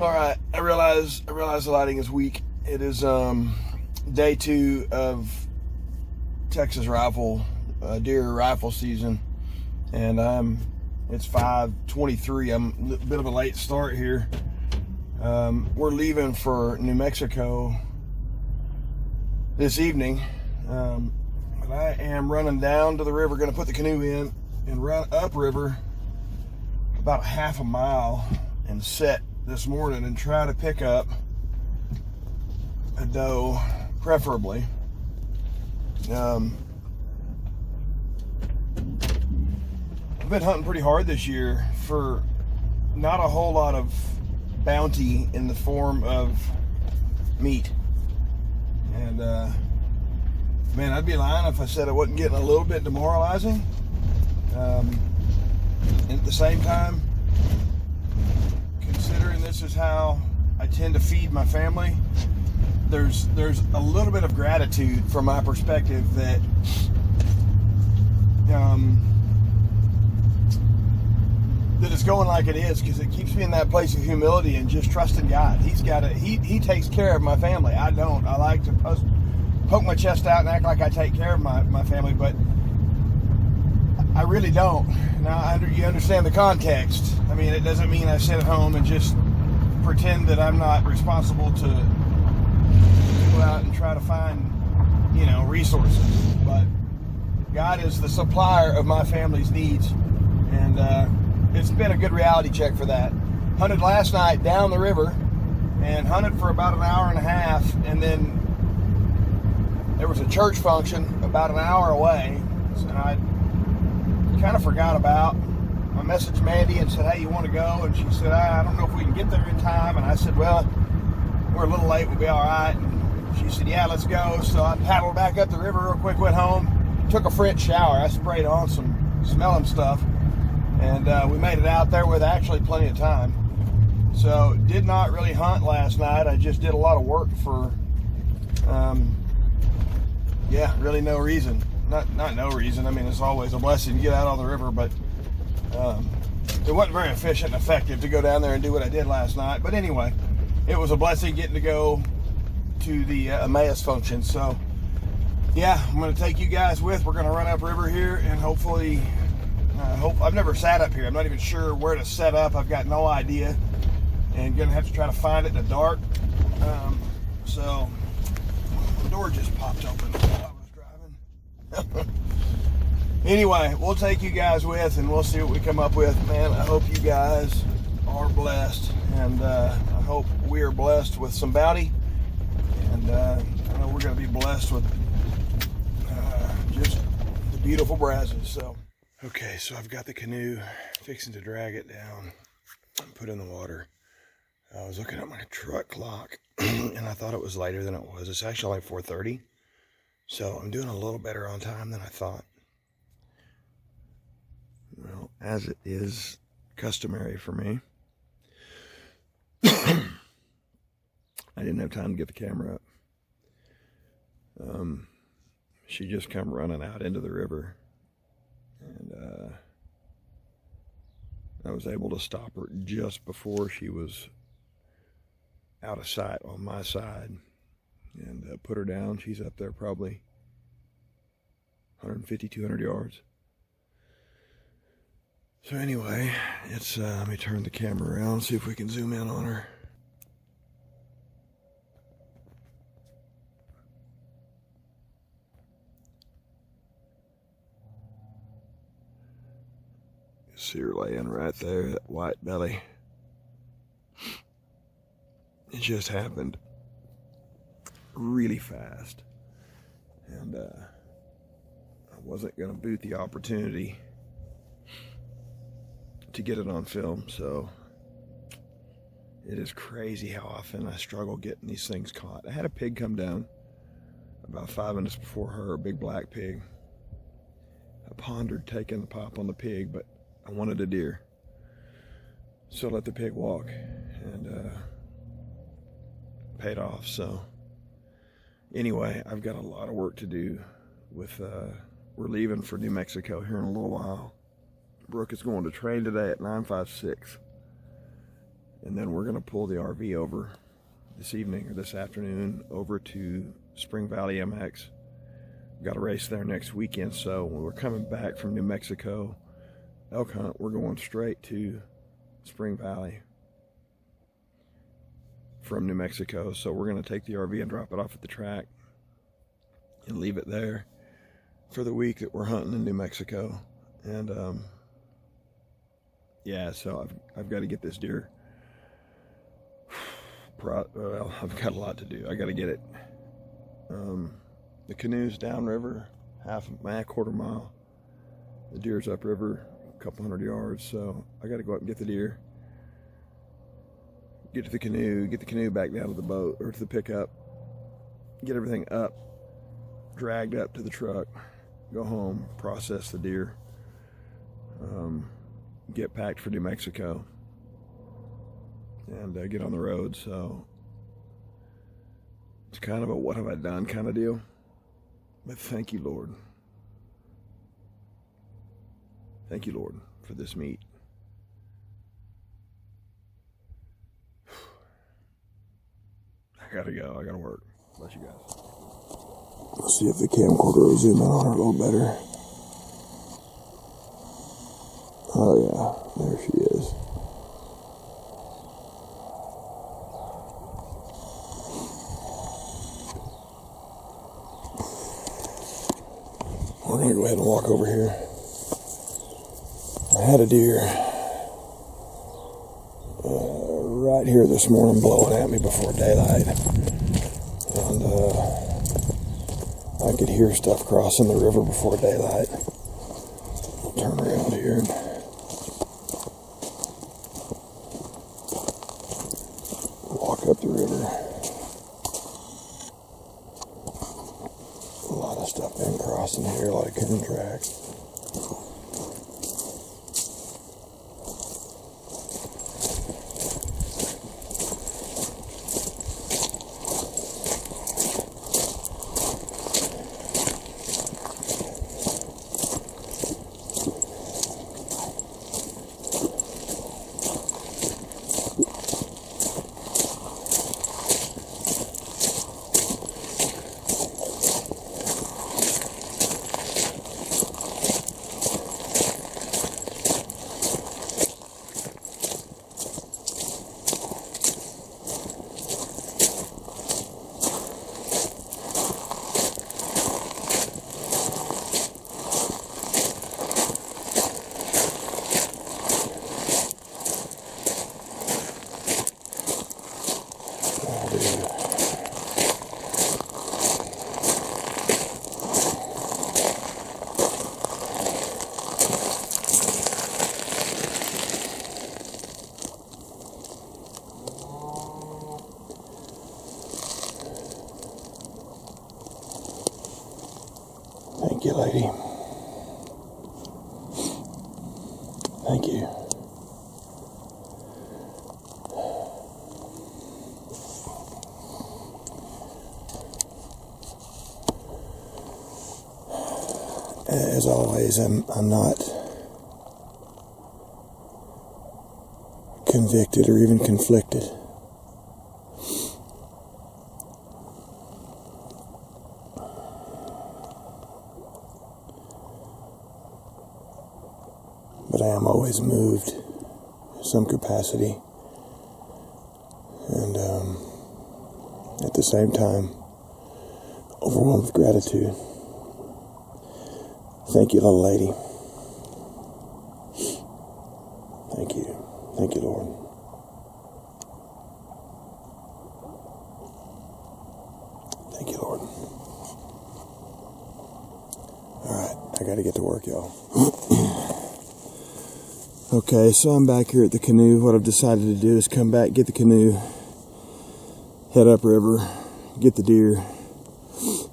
All right, I realize the lighting is weak. It is day 2 of Texas deer rifle season, and it's 5:23. I'm a bit of a late start here. We're leaving for New Mexico this evening, but I am running down to the river, going to put the canoe in and run upriver about a half a mile and set this morning and try to pick up a doe, preferably. I've been hunting pretty hard this year for not a whole lot of bounty in the form of meat. And man, I'd be lying if I said I wasn't getting a little bit demoralizing. And at the same time, considering this is how I tend to feed my family, there's a little bit of gratitude from my perspective that that it's going like it is, because it keeps me in that place of humility and just trusting God. He takes care of my family. I don't. I like to poke my chest out and act like I take care of my family, but I really don't. Now, you understand the context. I mean, it doesn't mean I sit at home and just pretend that I'm not responsible to go out and try to find, resources. But God is the supplier of my family's needs, and it's been a good reality check for that. Hunted last night down the river, and hunted for about an hour and a half, and then there was a church function about an hour away, and I kind of forgot about. I messaged Mandy and said, "Hey, you want to go?" And she said, "I don't know if we can get there in time." And I said, "Well, we're a little late, we'll be all right." And she said, "Yeah, let's go." So I paddled back up the river real quick, went home, took a French shower. I sprayed on some smelling stuff, and we made it out there with actually plenty of time. So did not really hunt last night. I just did a lot of work for really no reason. Not no reason. I mean, it's always a blessing to get out on the river, but it wasn't very efficient and effective to go down there and do what I did last night. But anyway, it was a blessing getting to go to the Emmaus function. So yeah, I'm going to take you guys with. We're going to run up river here, and hopefully, I've never sat up here. I'm not even sure where to set up. I've got no idea, and going to have to try to find it in the dark. So the door just popped open while I was driving. Anyway, we'll take you guys with, and we'll see what we come up with. Man, I hope you guys are blessed, and I hope we are blessed with some bounty, and I know we're going to be blessed with just the beautiful brasses. So, okay, so I've got the canoe, fixing to drag it down and put in the water. I was looking at my truck clock, and I thought it was later than it was. It's actually like 4:30, so I'm doing a little better on time than I thought. Well, as it is customary for me, I didn't have time to get the camera up. She just come running out into the river, and I was able to stop her just before she was out of sight on my side, and put her down. She's up there probably 150, 200 yards. So anyway, let me turn the camera around, see if we can zoom in on her. See her laying right there, that white belly. It just happened really fast, and I wasn't going to boot the opportunity to get it on film. So it is crazy how often I struggle getting these things caught. I had a pig come down about 5 minutes before her, a big black pig. I pondered taking the pop on the pig, but I wanted a deer, so I let the pig walk, and paid off. So anyway, I've got a lot of work to do with we're leaving for New Mexico here in a little while. Brooke is going to train today at 9:56. And then we're going to pull the RV over this evening or this afternoon over to Spring Valley MX. Got a race there next weekend, so when we're coming back from New Mexico elk hunt, we're going straight to Spring Valley from New Mexico. So we're going to take the RV and drop it off at the track and leave it there for the week that we're hunting in New Mexico. And yeah, so I've got to get this deer. Well, I've got a lot to do. I got to get it. The canoe's downriver, quarter mile. The deer's upriver, a couple hundred yards. So I got to go up and get the deer. Get to the canoe, get the canoe back down to the boat or to the pickup. Get everything up, dragged up to the truck. Go home, process the deer. Get packed for New Mexico. And get on the road. So it's kind of a what have I done kind of deal. But thank you, Lord. Thank you, Lord, for this meet. I gotta go. I gotta work. Bless you guys. Let's see if the camcorder will zoom in on her a little better. Oh yeah, there she is. We're going to go ahead and walk over here. I had a deer right here this morning blowing at me before daylight. And I could hear stuff crossing the river before daylight. I'll turn around here and walk up the river. A lot of stuff been crossing here, a lot of coon tracks. Thank you, lady. Thank you. As always, I'm not convicted or even conflicted. But I am always moved in some capacity, and at the same time, overwhelmed with gratitude. Thank you, little lady. Thank you. Thank you, Lord. Thank you, Lord. All right, I got to get to work, y'all. Okay, so I'm back here at the canoe. What I've decided to do is come back, get the canoe, head upriver, get the deer,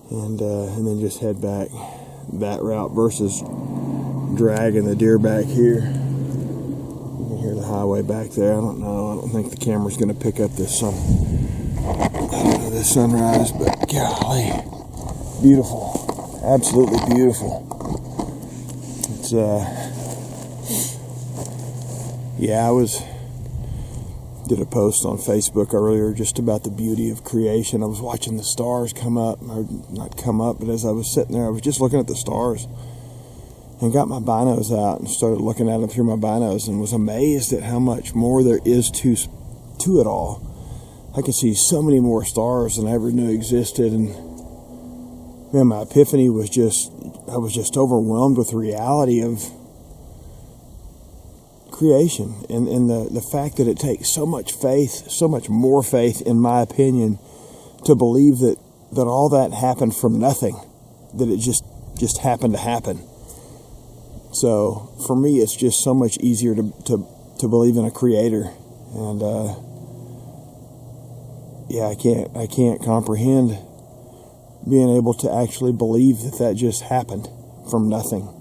and then just head back that route versus dragging the deer back here. You can hear the highway back there. I don't know. I don't think the camera's going to pick up this this sunrise, but golly, beautiful, absolutely beautiful. It's Yeah, did a post on Facebook earlier just about the beauty of creation. I was watching the stars come up, or not come up, but as I was sitting there, I was just looking at the stars and got my binos out and started looking at them through my binos and was amazed at how much more there is to it all. I could see so many more stars than I ever knew existed, and man, my epiphany was I was just overwhelmed with the reality of creation and the fact that it takes so much faith, so much more faith, in my opinion, to believe that all that happened from nothing, that it just happened to happen. So for me, it's just so much easier to believe in a creator, and I can't comprehend being able to actually believe that just happened from nothing.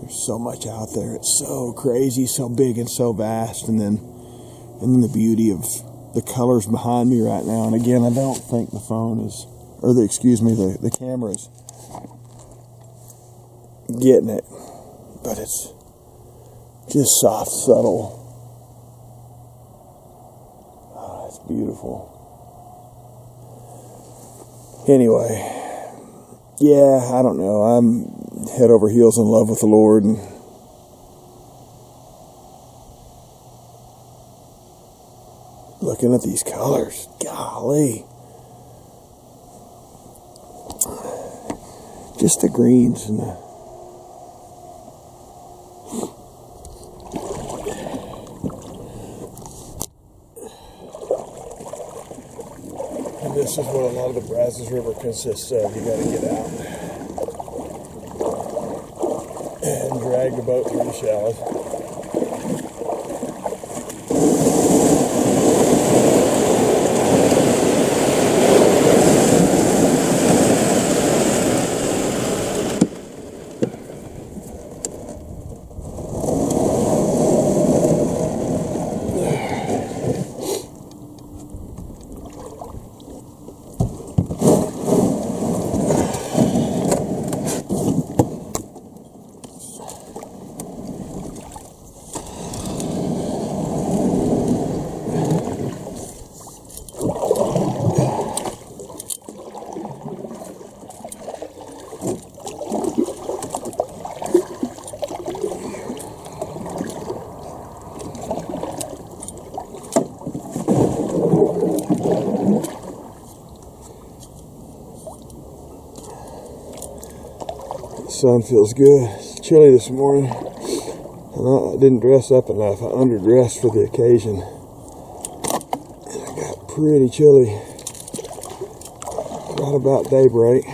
There's so much out there. It's so crazy, so big and so vast, and then the beauty of the colors behind me right now. And again, I don't think the phone is, or the camera's getting it, but it's just soft, subtle. Oh, it's beautiful. Anyway, yeah, I don't know. I'm head over heels in love with the Lord, and looking at these colors, golly, just the greens and this is what a lot of the Brazos River consists of. You got to get out and drag the boat through the shallows. Sun feels good. It's chilly this morning, and I didn't dress up enough. I underdressed for the occasion, and I got pretty chilly right about daybreak.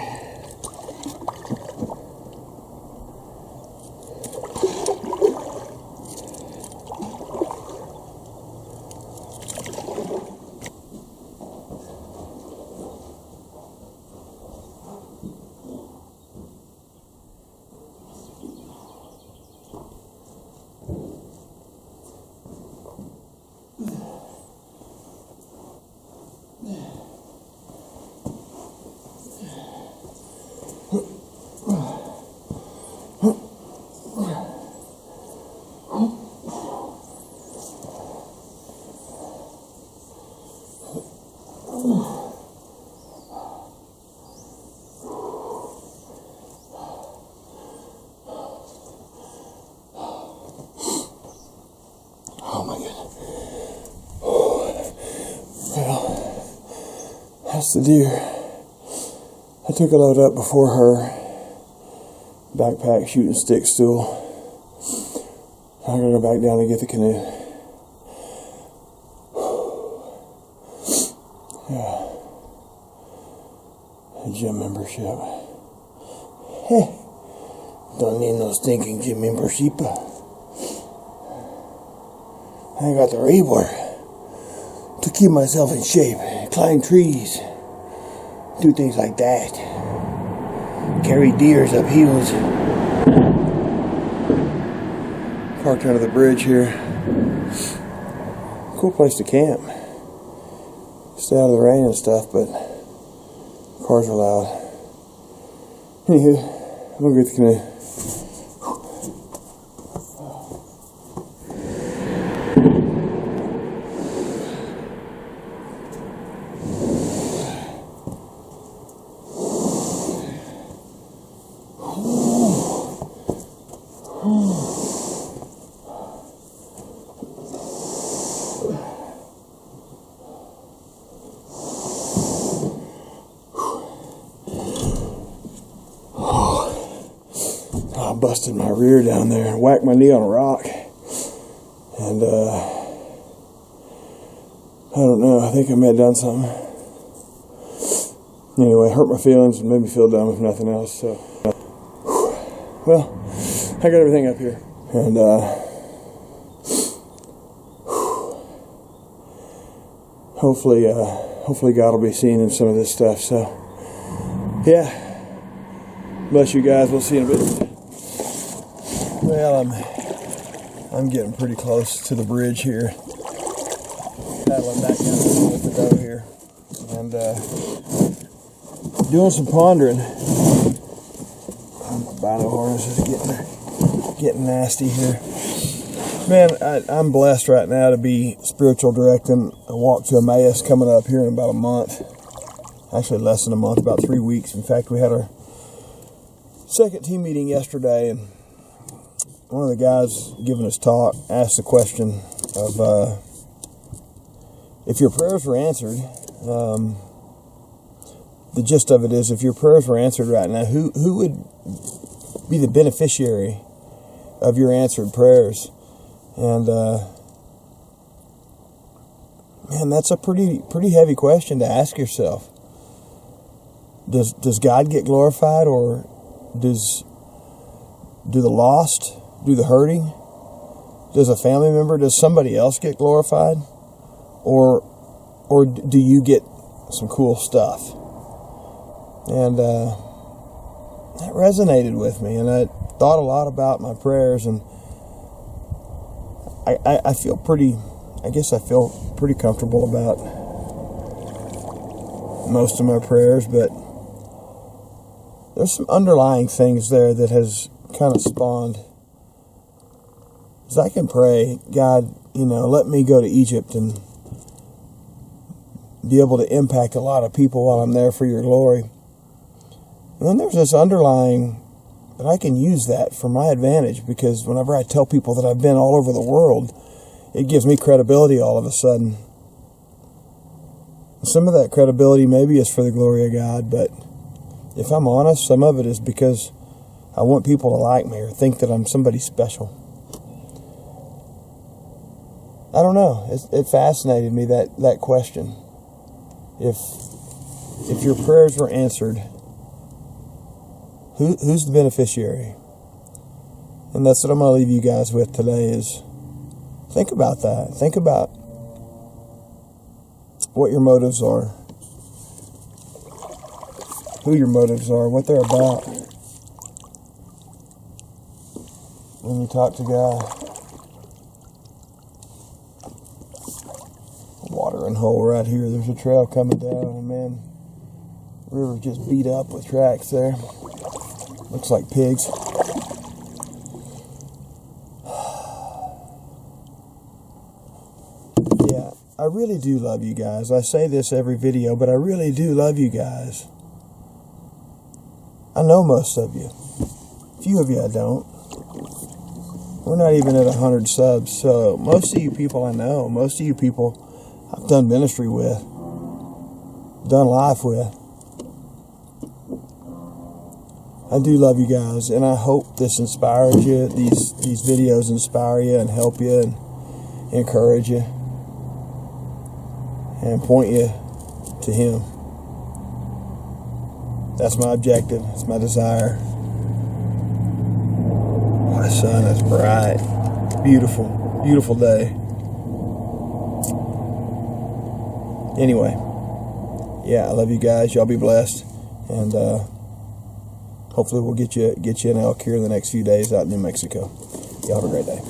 Oh my goodness. Well, that's the deer. I took a load up before her. Backpack, shooting stick stool. I'm gonna go back down and get the canoe. Yeah. A gym membership. Hey, don't need no stinking gym membership. I got the reward to keep myself in shape, climb trees, do things like that, carry deers up hills. Parked under the bridge here. Cool place to camp. Stay out of the rain and stuff, but cars are loud. Anywho, I'm gonna get the canoe. I busted my rear down there and whacked my knee on a rock. And, I don't know, I think I may have done something. Anyway, hurt my feelings and made me feel dumb if nothing else, so. Well, I got everything up here. And, hopefully God will be seeing in some of this stuff, so. Yeah. Bless you guys, we'll see you in a bit. Well, I'm getting pretty close to the bridge here. Paddling back down to the Doe here. And, doing some pondering. My bino harness is getting nasty here. Man, I'm blessed right now to be spiritual directing a walk to Emmaus coming up here in about a month. Actually, less than a month, about 3 weeks. In fact, we had our second team meeting yesterday, and one of the guys giving us talk asked the question of if your prayers were answered. The gist of it is, if your prayers were answered right now, who would be the beneficiary of your answered prayers? And man, that's a pretty heavy question to ask yourself. Does God get glorified, or do the lost, do the hurting, does a family member, does somebody else get glorified, or do you get some cool stuff? And that resonated with me, and I thought a lot about my prayers, and I feel pretty comfortable about most of my prayers, but there's some underlying things there that has kind of spawned. As I can pray, God, let me go to Egypt and be able to impact a lot of people while I'm there for your glory. And then there's this underlying that I can use that for my advantage, because whenever I tell people that I've been all over the world, it gives me credibility all of a sudden. And some of that credibility maybe is for the glory of God, but if I'm honest, some of it is because I want people to like me or think that I'm somebody special. I don't know. It fascinated me, that question. If your prayers were answered, who's the beneficiary? And that's what I'm going to leave you guys with today, is think about that. Think about what your motives are, who your motives are, what they're about when you talk to God. Watering hole right here. There's a trail coming down, and man, river just beat up with tracks there. Looks like pigs. Yeah, I really do love you guys. I say this every video, but I really do love you guys. I know most of you. A few of you I don't. We're not even at 100 subs, so most of you people I know. Most of you people I've done ministry with, done life with. I do love you guys, and I hope this inspires you. These videos inspire you and help you and encourage you and point you to Him. That's my objective. That's my desire. Oh, the sun is bright. Beautiful, beautiful day. Anyway, yeah, I love you guys. Y'all be blessed, and hopefully we'll get you an elk here in the next few days out in New Mexico. Y'all have a great day.